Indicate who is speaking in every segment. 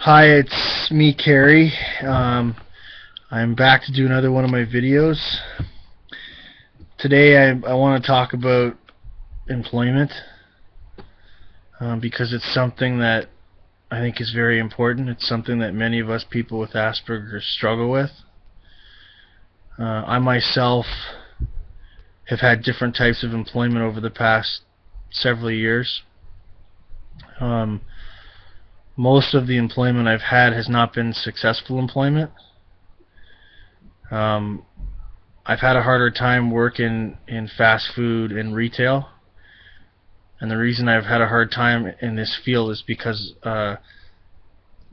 Speaker 1: Hi, it's me, Carrie. I'm back to do another one of my videos. Today I want to talk about employment because it's something that I think is very important. It's something that many of us people with Asperger struggle with. I myself have had different types of employment over the past several years. Most of the employment I've had has not been successful employment. I've had a harder time working in fast food and retail, and the reason I've had a hard time in this field is because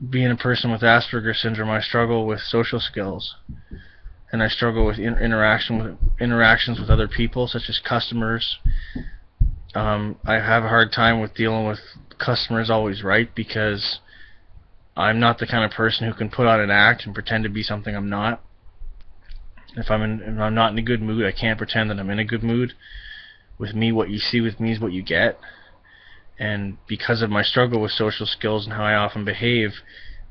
Speaker 1: being a person with Asperger syndrome, I struggle with social skills, and I struggle with interactions with other people, such as customers. I have a hard time with dealing with customers always right, because I'm not the kind of person who can put on an act and pretend to be something I'm not. If I'm not in a good mood, I can't pretend that I'm in a good mood. With me, what you see with me is what you get. And because of my struggle with social skills and how I often behave,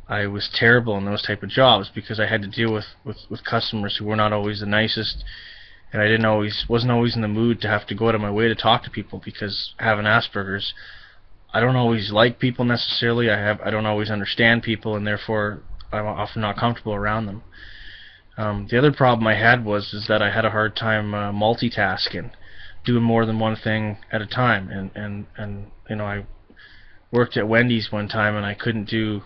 Speaker 1: I was terrible in those type of jobs, because I had to deal with customers who were not always the nicest, and I wasn't always in the mood to have to go out of my way to talk to people, because having Asperger's, I don't always like people necessarily. I don't always understand people, and therefore I'm often not comfortable around them. The other problem I had is that I had a hard time multitasking, doing more than one thing at a time. And you know, I worked at Wendy's one time, and I couldn't do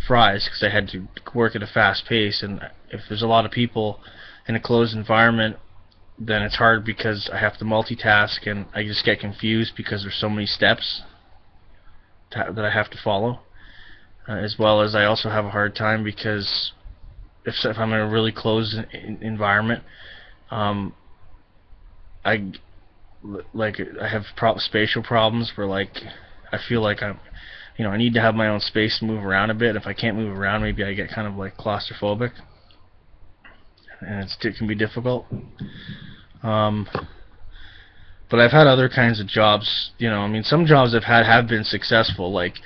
Speaker 1: fries because I had to work at a fast pace. And if there's a lot of people in a closed environment, then it's hard because I have to multitask, and I just get confused because there's so many steps that I have to follow. As well as I also have a hard time because if I'm in a really closed environment, I have spatial problems where, like, I feel like I need to have my own space to move around a bit. If I can't move around, maybe I get kind of like claustrophobic, and it can be difficult. But I've had other kinds of jobs. Some jobs I've had have been successful. Like,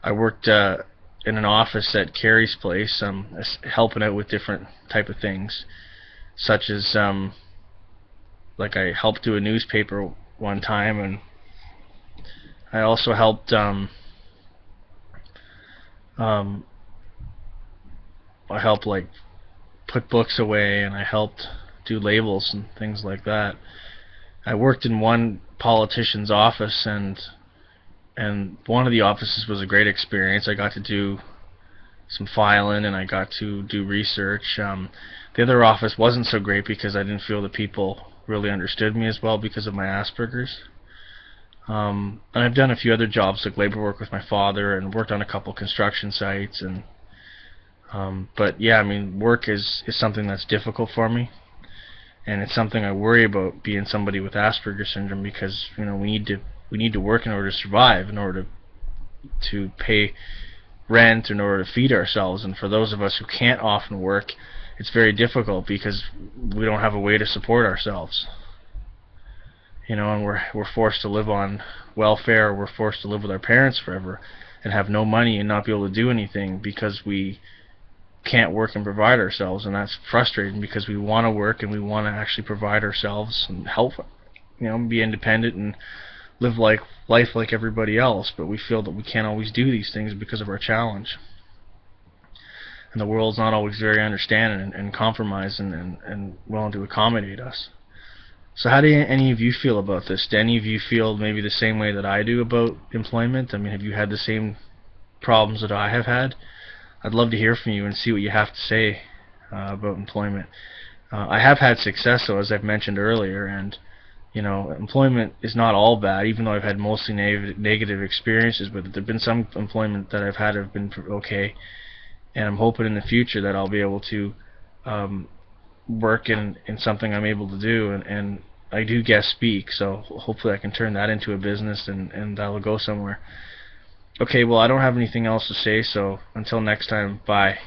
Speaker 1: I worked in an office at Carrie's place, helping out with different type of things, such as like I helped do a newspaper one time, and I also helped like put books away, and I helped do labels and things like that. I worked in one politician's office, and one of the offices was a great experience. I got to do some filing, and I got to do research. The other office wasn't so great because I didn't feel the people really understood me as well because of my Asperger's. And I've done a few other jobs, like labor work with my father, and worked on a couple construction sites. But yeah, work is something that's difficult for me, and it's something I worry about, being somebody with Asperger syndrome, because we need to work in order to survive, in order to pay rent, in order to feed ourselves. And for those of us who can't often work, it's very difficult because we don't have a way to support ourselves. And we're forced to live on welfare, or we're forced to live with our parents forever and have no money and not be able to do anything because we can't work and provide ourselves. And that's frustrating, because we want to work and we want to actually provide ourselves and help, be independent and live life like everybody else, but we feel that we can't always do these things because of our challenge. And the world's not always very understanding and compromising and willing to accommodate us. So how do any of you feel about this? Do any of you feel maybe the same way that I do about employment? Have you had the same problems that I have had? I'd love to hear from you and see what you have to say about employment. I have had success, though, as I've mentioned earlier, and employment is not all bad, even though I've had mostly negative experiences with it. There have been some employment that I've had have been okay, and I'm hoping in the future that I'll be able to work in something I'm able to do, and I do guest speak, so hopefully I can turn that into a business, and that'll go somewhere. Okay, well, I don't have anything else to say, so until next time, bye.